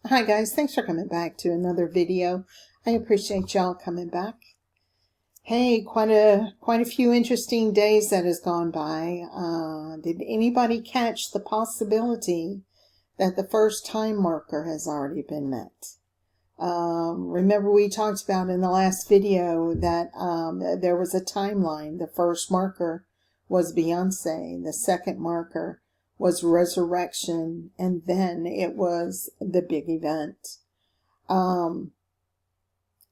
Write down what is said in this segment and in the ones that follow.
Hi guys, thanks for coming back to another video. I appreciate y'all coming back. Hey, quite a few interesting days that has gone by. Did anybody catch the possibility that the first time marker has already been met? Remember we talked about in the last video that there was a timeline. The first marker was Beyonce. The second marker was resurrection, and then it was the big event.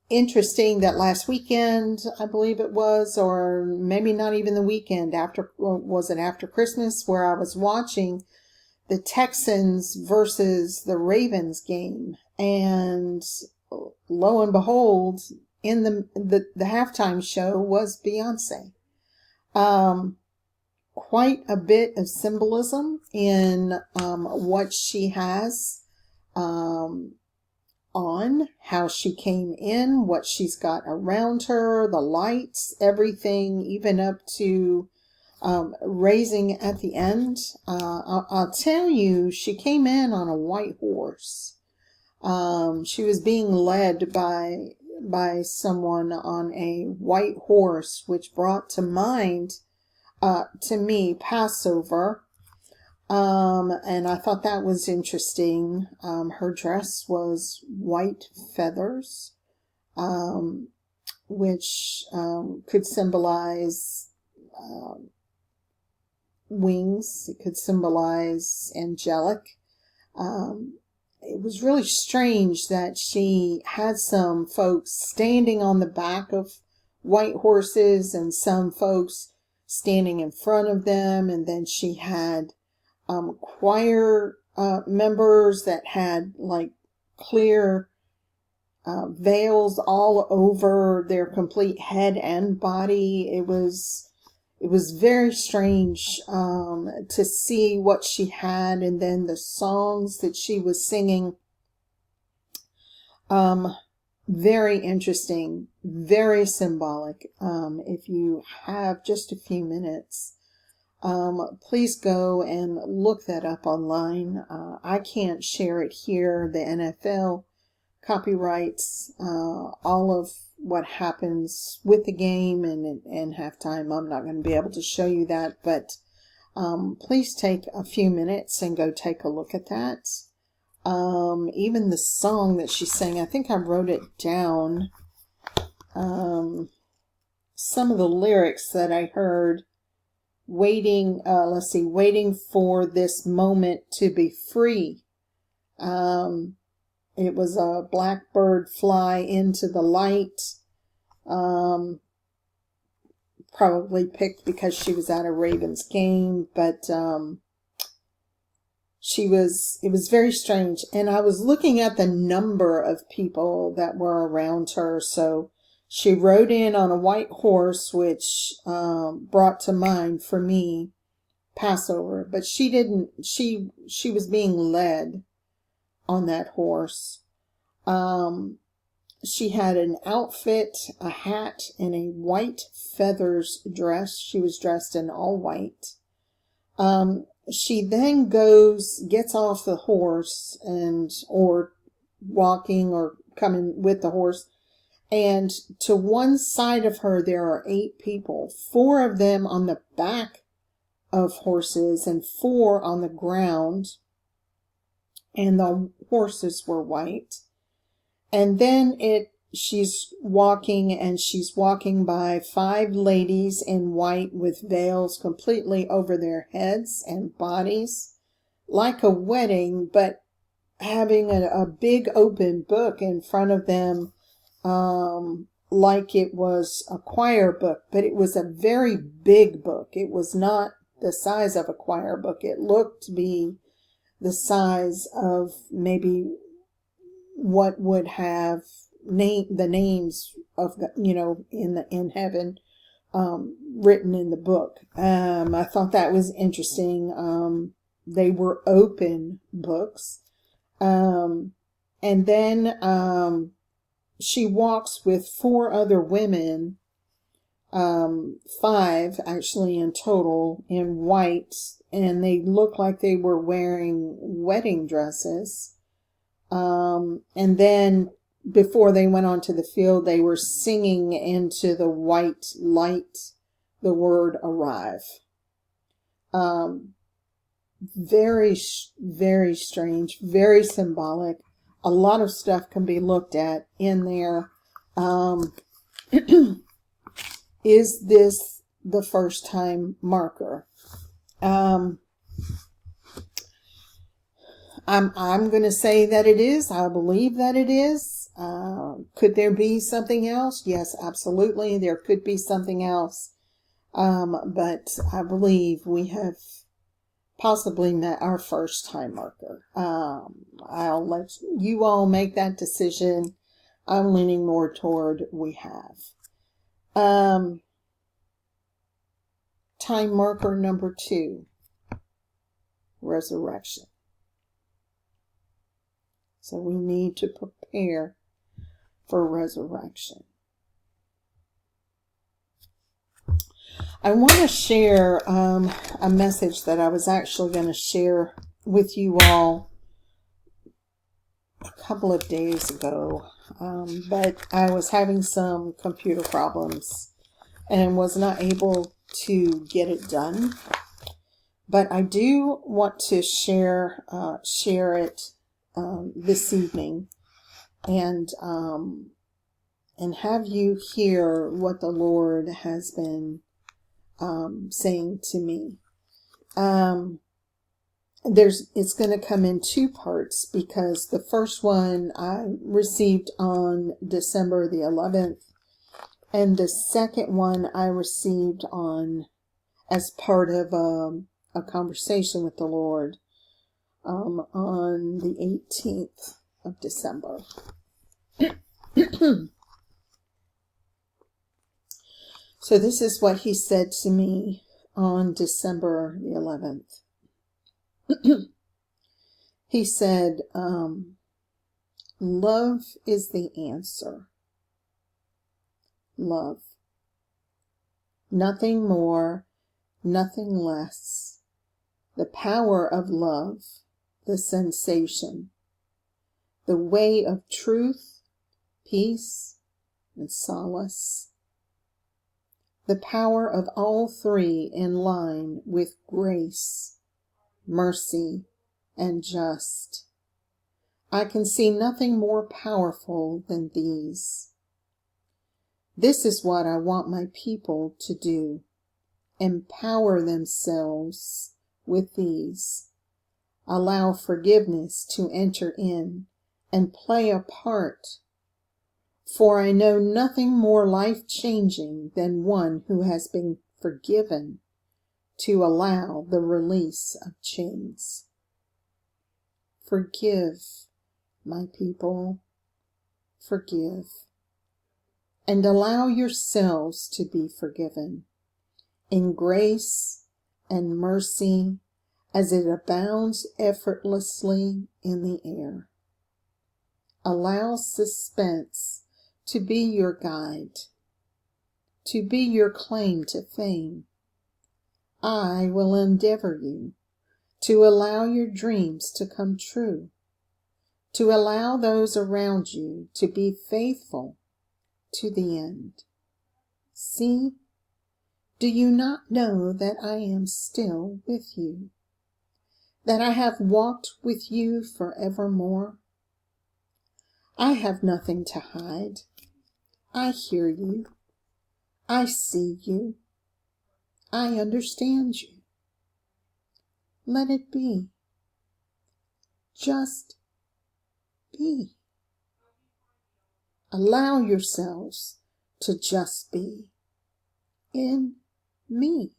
Interesting that last weekend, I believe it was, or maybe not even the weekend after, was it after Christmas, where I was watching the Texans versus the Ravens game, and lo and behold, in the halftime show was Beyonce. Quite a bit of symbolism in what she has on, how she came in, what she's got around her, the lights, everything, even up to raising at the end. I'll tell you, she came in on a white horse. She was being led by someone on a white horse, which brought to mind to me Passover, and I thought that was interesting. Her dress was white feathers, which could symbolize wings. It could symbolize angelic. It was really strange that she had some folks standing on the back of white horses and some folks standing in front of them, and then she had choir members that had like clear veils all over their complete head and body. It was very strange to see what she had, and then the songs that she was singing. Very interesting, very symbolic. If you have just a few minutes, please go and look that up online. I can't share it here. The NFL copyrights all of what happens with the game and halftime. I'm not going to be able to show you that, but please take a few minutes and go take a look at that. Even the song that she sang, I think I wrote it down. Some of the lyrics that I heard, waiting for this moment to be free. It was a blackbird fly into the light. Probably picked because she was at a Ravens game, but, it was very strange. And I was looking at the number of people that were around her. So she rode in on a white horse, which brought to mind for me Passover. But she didn't, she was being led on that horse. She had an outfit, a hat, and a white feathers dress. She was dressed in all white. She then gets off the horse or walking or coming with the horse. And to one side of her, there are 8 people, 4 of them on the back of horses and 4 on the ground. And the horses were white. And then she's walking by 5 ladies in white with veils completely over their heads and bodies, like a wedding, but having a big open book in front of them, like it was a choir book, but it was a very big book. It was not the size of a choir book. It looked to be the size of maybe what would have the names of in heaven written in the book. I thought that was interesting. They were open books, and then she walks with 4 other women, 5 actually in total, in white, and they look like they were wearing wedding dresses. And then before they went onto the field, they were singing into the white light the word arrive. Very, very strange, very symbolic. A lot of stuff can be looked at in there. Is this the first time marker? I'm going to say that it is. I believe that it is. Could there be something else? Yes, absolutely. There could be something else. But I believe we have possibly met our first time marker. I'll let you all make that decision. I'm leaning more toward we have. Time marker number 2, resurrection. So we need to prepare for resurrection. I want to share a message that I was actually going to share with you all a couple of days ago, but I was having some computer problems and was not able to get it done. But I do want to share it this evening and have you hear what the Lord has been saying to me. It's going to come in 2 parts, because the first one I received on December the 11th, and the second one I received as part of a conversation with the Lord on the 18th of December. So this is what he said to me on December the 11th. He said, love is the answer. Love. Nothing more, nothing less. The power of love, the sensation, the way of truth, peace, and solace. The power of all 3 in line with grace, mercy, and just. I can see nothing more powerful than these. This is what I want my people to do. Empower themselves with these. Allow forgiveness to enter in and play a part. For I know nothing more life-changing than one who has been forgiven to allow the release of chains. Forgive, my people, forgive, and allow yourselves to be forgiven in grace and mercy as it abounds effortlessly in the air. Allow suspense to be your guide, to be your claim to fame. I will endeavor you to allow your dreams to come true, to allow those around you to be faithful to the end. See, do you not know that I am still with you, that I have walked with you forevermore? I have nothing to hide. I hear you. I see you. I understand you. Let it be. Just be. Allow yourselves to just be in me.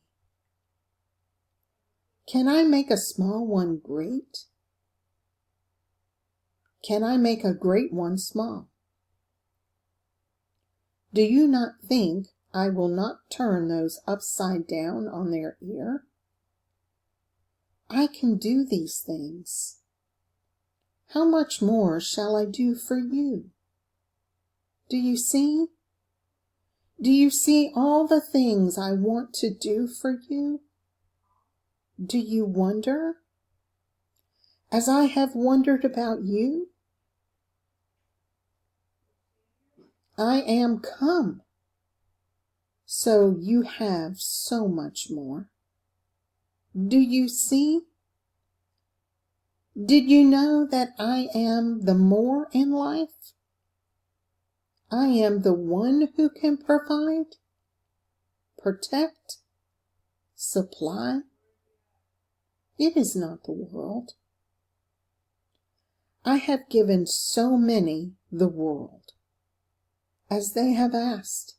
Can I make a small one great? Can I make a great one small? Do you not think I will not turn those upside down on their ear? I can do these things. How much more shall I do for you? Do you see? Do you see all the things I want to do for you? Do you wonder? As I have wondered about you, I am come. So you have so much more. Do you see? Did you know that I am the more in life? I am the one who can provide, protect, supply. It is not the world. I have given so many the world, as they have asked.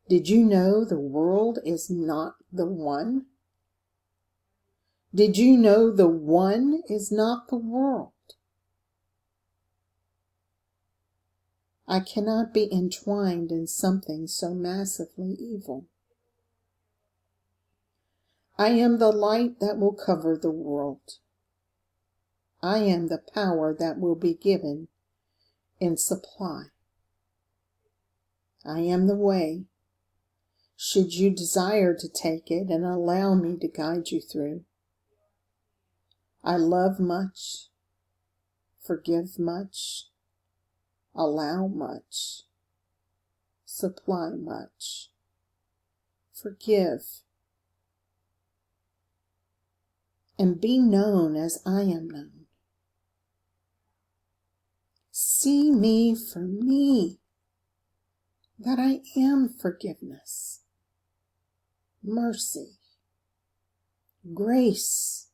Did you know the world is not the one? Did you know the one is not the world? I cannot be entwined in something so massively evil. I am the light that will cover the world. I am the power that will be given in supply. I am the way, should you desire to take it and allow me to guide you through. I love much, forgive much, allow much, supply much, forgive, and be known as I am known. See me for me, that I am forgiveness, mercy, grace,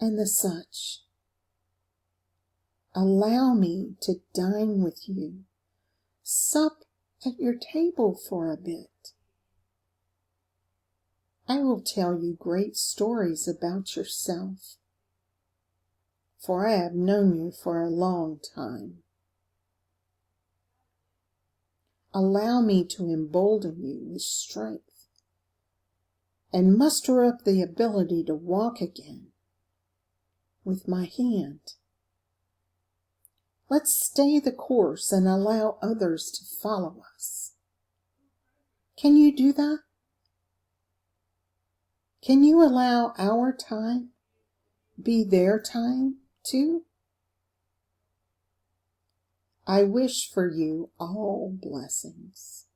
and the such. Allow me to dine with you, sup at your table for a bit. I will tell you great stories about yourself, for I have known you for a long time. Allow me to embolden you with strength and muster up the ability to walk again with my hand. Let's stay the course and allow others to follow us. Can you do that? Can you allow our time be their time too? I wish for you all blessings,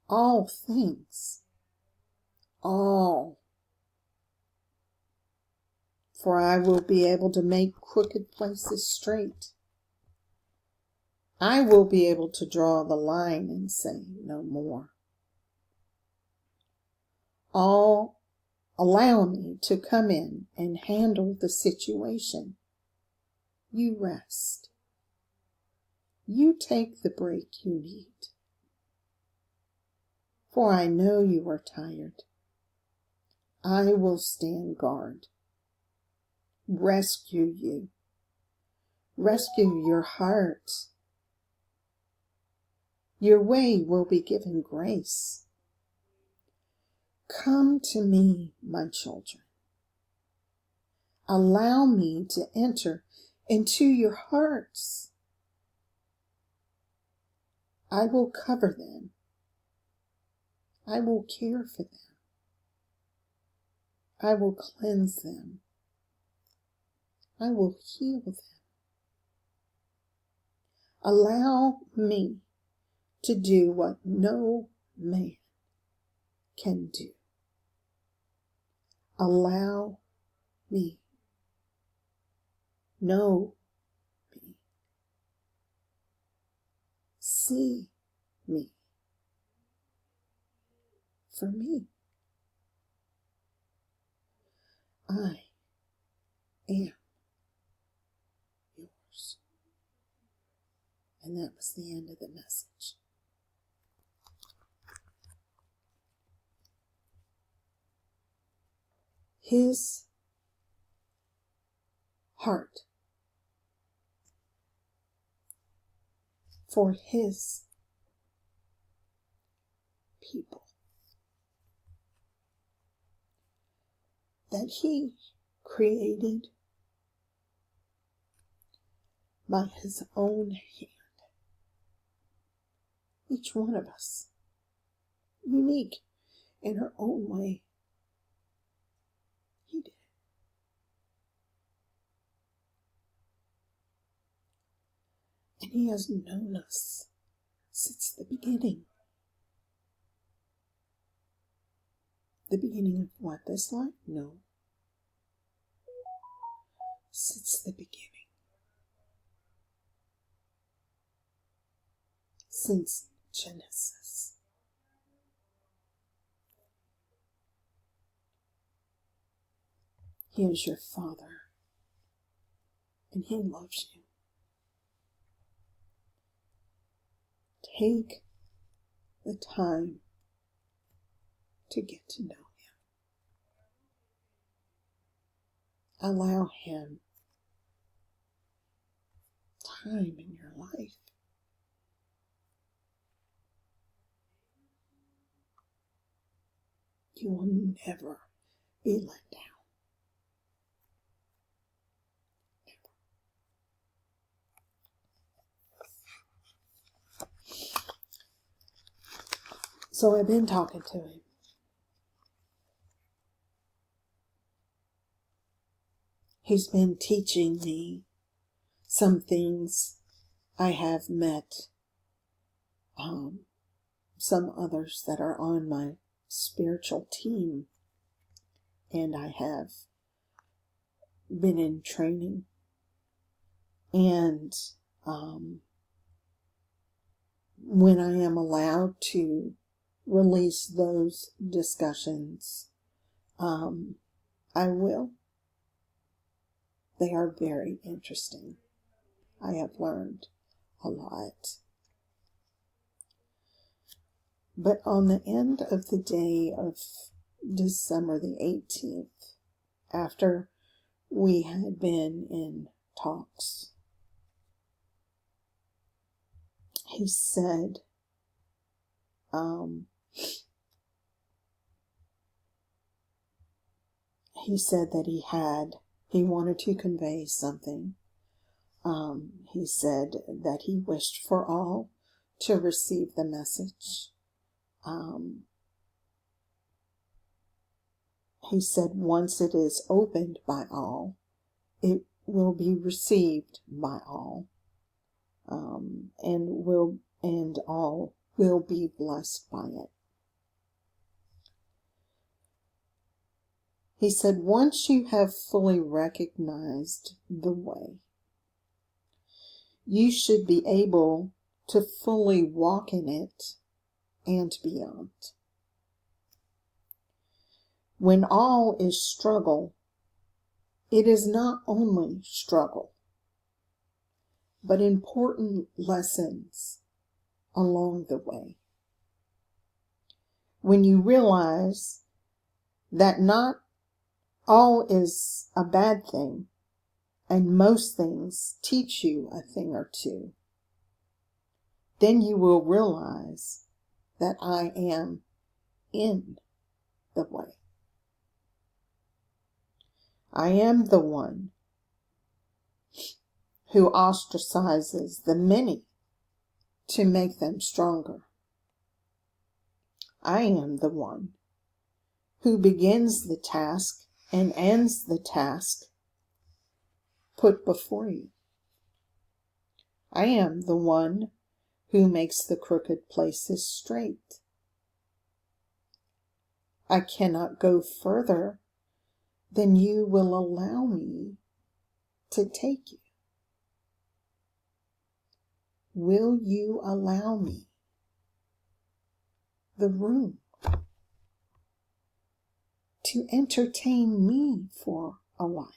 all things, all. For I will be able to make crooked places straight. I will be able to draw the line and say no more. All allow me to come in and handle the situation. You rest. You take the break you need. For I know you are tired. I will stand guard. Rescue you. Rescue your heart. Your way will be given grace. Come to me, my children. Allow me to enter into your hearts. I will cover them. I will care for them. I will cleanse them. I will heal them. Allow me to do what no man can do. Allow me. Know me. See me. For me. I am yours. And that was the end of the message. His heart for his people that he created by his own hand. Each one of us, unique in her own way. He did. And He has known us since the beginning. The beginning of what, this life? No. Since the beginning. Since Genesis. He is your Father, and He loves you. Take the time to get to know Him. Allow Him time in your life. You will never be let down. So I've been talking to Him. He's been teaching me some things. I have met some others that are on my spiritual team, and I have been in training. And when I am allowed to release those discussions, I will. They are very interesting. I have learned a lot. But on the end of the day of December the 18th, after we had been in talks, he said, that he wanted to convey something. He said that he wished for all to receive the message. He said once it is opened by all, it will be received by all, and all will be blessed by it. He said, once you have fully recognized the way, you should be able to fully walk in it and beyond. When all is struggle, it is not only struggle, but important lessons along the way. When you realize that not all is a bad thing, and most things teach you a thing or two, then you will realize that I am in the way. I am the one who ostracizes the many to make them stronger. I am the one who begins the task and ends the task put before you. I am the one who makes the crooked places straight. I cannot go further than you will allow me to take you. Will you allow me the room to entertain me for a while?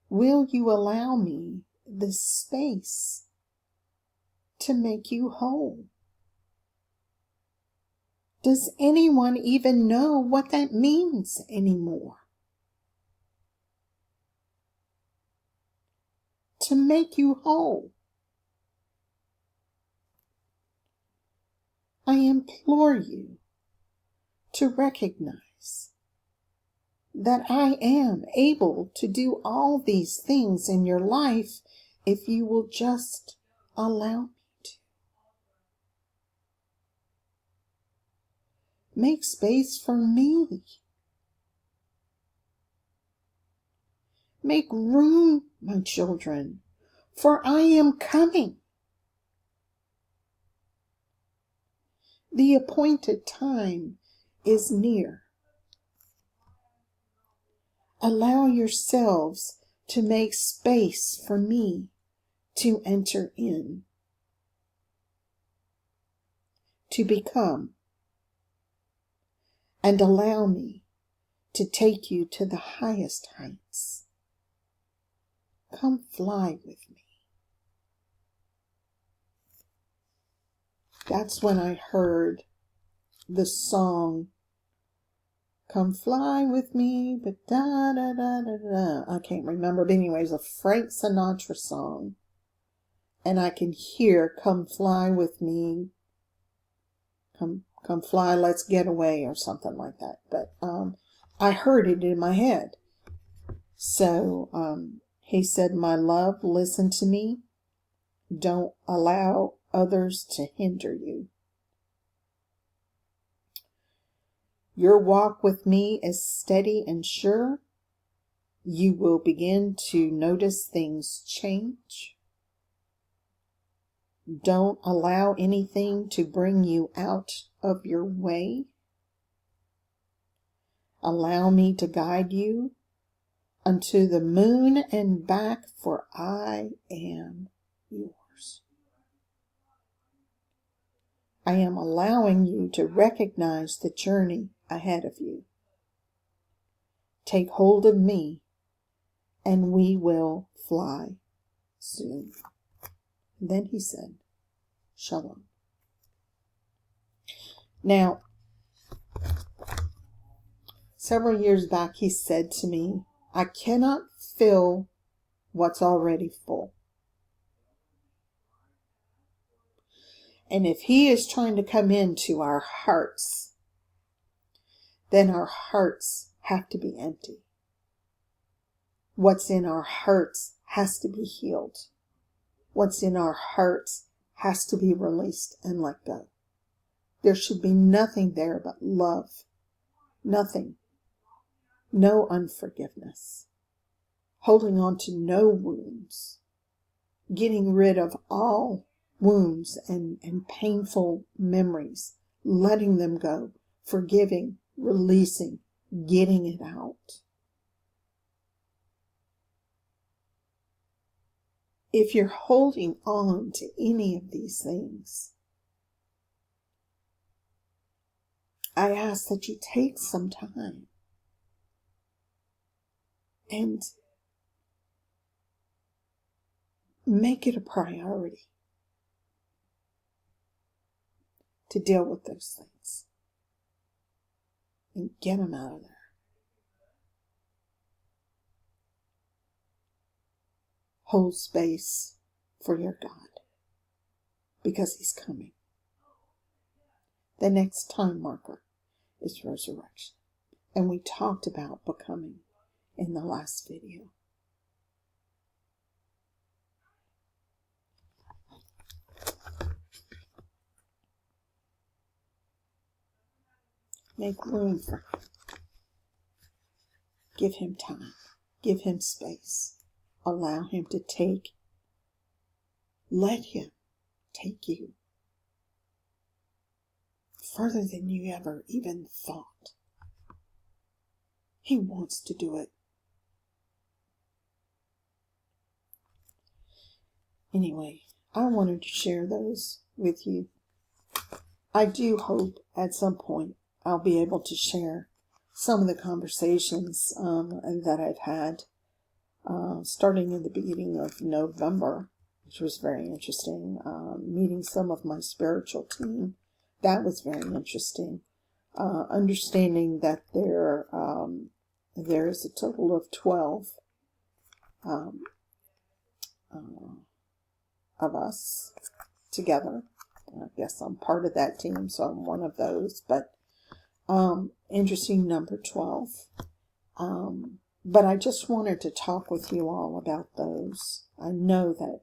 Will you allow me the space to make you whole? Does anyone even know what that means anymore? To make you whole. I implore you to recognize that I am able to do all these things in your life if you will just allow me to. Make space for me. Make room, my children, for I am coming. The appointed time is near. Allow yourselves to make space for me to enter in, to become, and allow me to take you to the highest heights. Come fly with me. That's when I heard the song, Come Fly With Me, but da da da da da. I can't remember, but anyways, a Frank Sinatra song. And I can hear, Come Fly With Me, come fly, let's get away, or something like that. But I heard it in my head. So he said, my love, listen to me. Don't allow others to hinder you. Your walk with me is steady and sure. You will begin to notice things change. Don't allow anything to bring you out of your way. Allow me to guide you unto the moon and back, for I am yours. I am allowing you to recognize the journey ahead of you. Take hold of me, and we will fly soon. Then he said, Shalom. Now, several years back, he said to me, I cannot fill what's already full. And if he is trying to come into our hearts, then our hearts have to be empty. What's in our hearts has to be healed. What's in our hearts has to be released and let go. There should be nothing there but love. Nothing. No unforgiveness. Holding on to no wounds. Getting rid of all wounds and painful memories. Letting them go. Forgiving. Releasing. Getting it out. If you're holding on to any of these things, I ask that you take some time and make it a priority to deal with those things and get them out of there. Hold space for your God, because he's coming. The next time marker is resurrection. And we talked about becoming in the last video. Make room for him. Give him time. Give him space. Allow him to take. Let him take you further than you ever even thought. He wants to do it. Anyway, I wanted to share those with you. I do hope at some point I'll be able to share some of the conversations that I've had starting in the beginning of November, which was very interesting. Meeting some of my spiritual team, that was very interesting. Understanding that there's a total of 12 of us together. I guess I'm part of that team, so I'm one of those. But interesting number 12. But I just wanted to talk with you all about those. I know that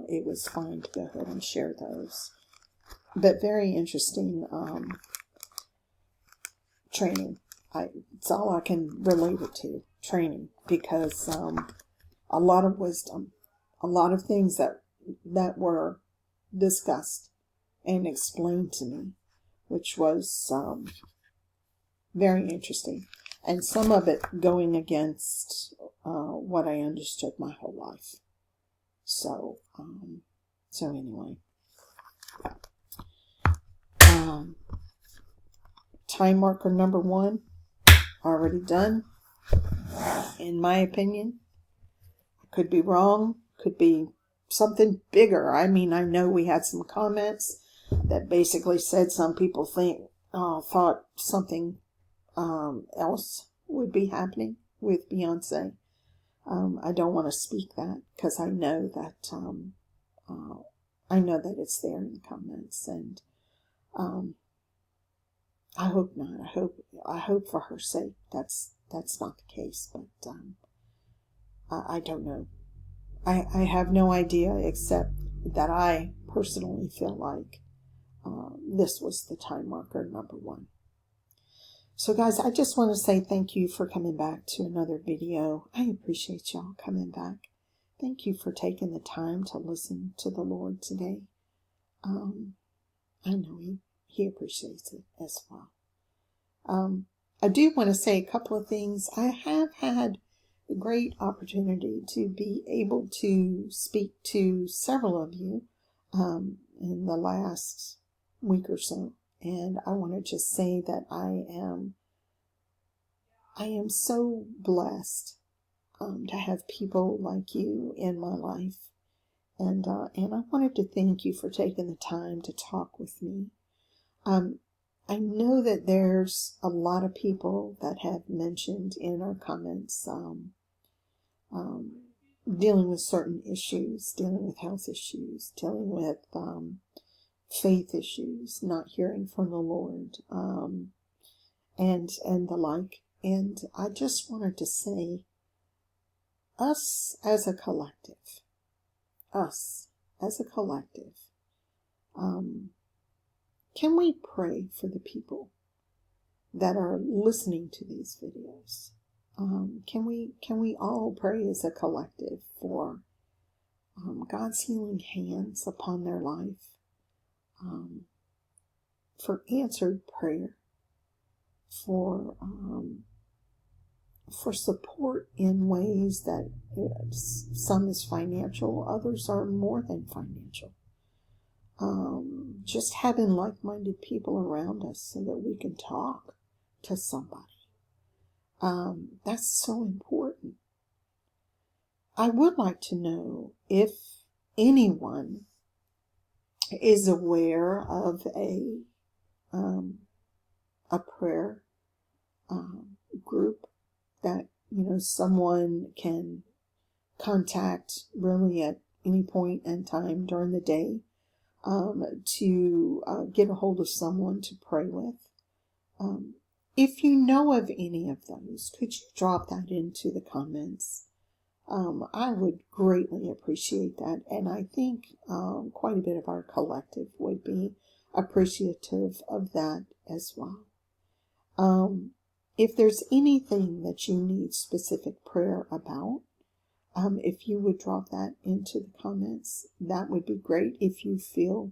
it was fine to go ahead and share those. But very interesting training. It's all I can relate it to, training, because a lot of wisdom, a lot of things that were discussed and explained to me, which was very interesting, and some of it going against what I understood my whole life. So anyway, time marker number 1 already done, in my opinion. I could be wrong, could be something bigger. I mean, I know we had some comments that basically said some people thought something else would be happening with Beyonce. I don't want to speak that because I know that it's there in the comments, and I hope not. I hope for her sake that's not the case, but I don't know. I have no idea, except that I personally feel like this was the time marker number 1. So guys, I just want to say thank you for coming back to another video. I appreciate y'all coming back. Thank you for taking the time to listen to the Lord today. I know he appreciates it as well. I do want to say a couple of things. I have had the great opportunity to be able to speak to several of you in the last week or so. And I want to just say that I am so blessed to have people like you in my life. And I wanted to thank you for taking the time to talk with me. I know that there's a lot of people that have mentioned in our comments dealing with certain issues, dealing with health issues, dealing with faith issues, not hearing from the Lord, and the like. And I just wanted to say, us as a collective, can we pray for the people that are listening to these videos? Can we all pray as a collective for God's healing hands upon their life, for answered prayer, for support in ways that some is financial, others are more than financial. Just having like-minded people around us so that we can talk to somebody. That's so important. I would like to know if anyone is aware of a prayer group that someone can contact really at any point in time during the day to get a hold of someone to pray with. If you know of any of those, could you drop that into the comments? I would greatly appreciate that, and I think quite a bit of our collective would be appreciative of that as well. If there's anything that you need specific prayer about, if you would drop that into the comments, that would be great if you feel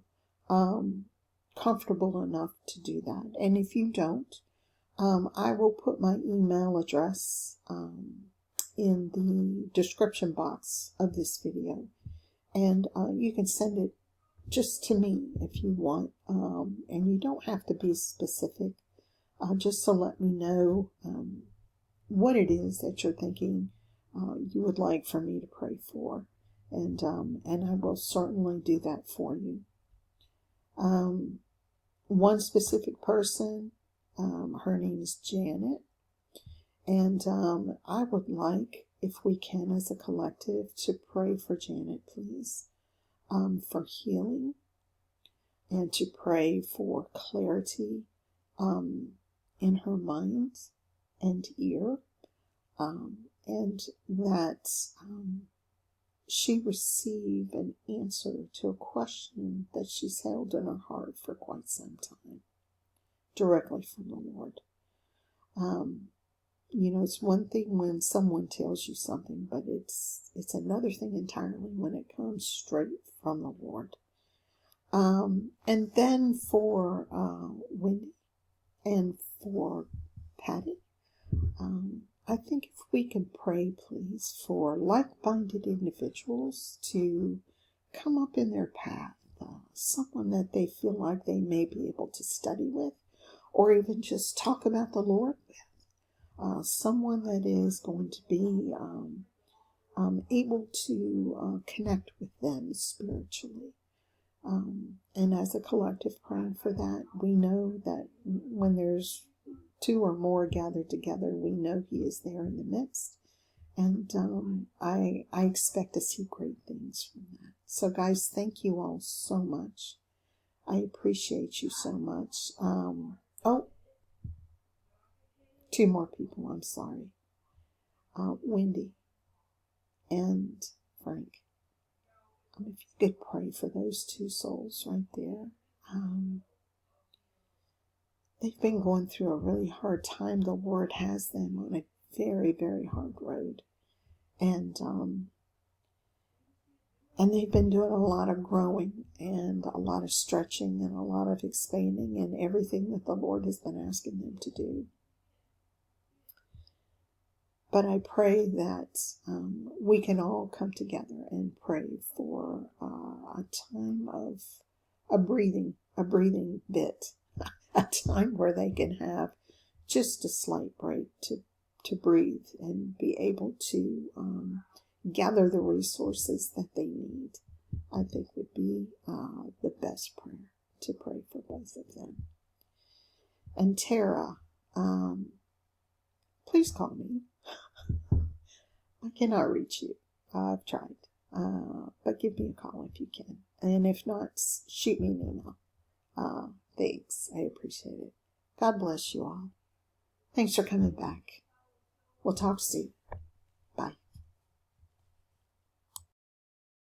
comfortable enough to do that. And if you don't, I will put my email address in the description box of this video, and you can send it just to me if you want, and you don't have to be specific, just to let me know what it is that you're thinking you would like for me to pray for, and I will certainly do that for you. One specific person, her name is Janet, and I would like, if we can as a collective, to pray for Janet, please, for healing, and to pray for clarity in her mind and ear, and that she receive an answer to a question that she's held in her heart for quite some time, directly from the Lord. It's one thing when someone tells you something, but it's another thing entirely when it comes straight from the Lord. And then for Wendy and for Patty, I think if we could pray, please, for like-minded individuals to come up in their path, someone that they feel like they may be able to study with, or even just talk about the Lord with, someone that is going to be able to connect with them spiritually. And as a collective praying for that, we know that when there's two or more gathered together, we know He is there in the midst. And I expect to see great things from that. So guys, thank you all so much. I appreciate you so much. Two more people, I'm sorry. Wendy and Frank. If you could pray for those two souls right there. They've been going through a really hard time. The Lord has them on a very, very hard road. And they've been doing a lot of growing and a lot of stretching and a lot of expanding and everything that the Lord has been asking them to do. But I pray that we can all come together and pray for a time of a breathing bit, a time where they can have just a slight break to breathe and be able to gather the resources that they need. I think would be the best prayer to pray for both of them. And Tara, please call me. I cannot reach you. I've tried. But give me a call if you can. And if not, shoot me an email. Thanks. I appreciate it. God bless you all. Thanks for coming back. We'll talk soon.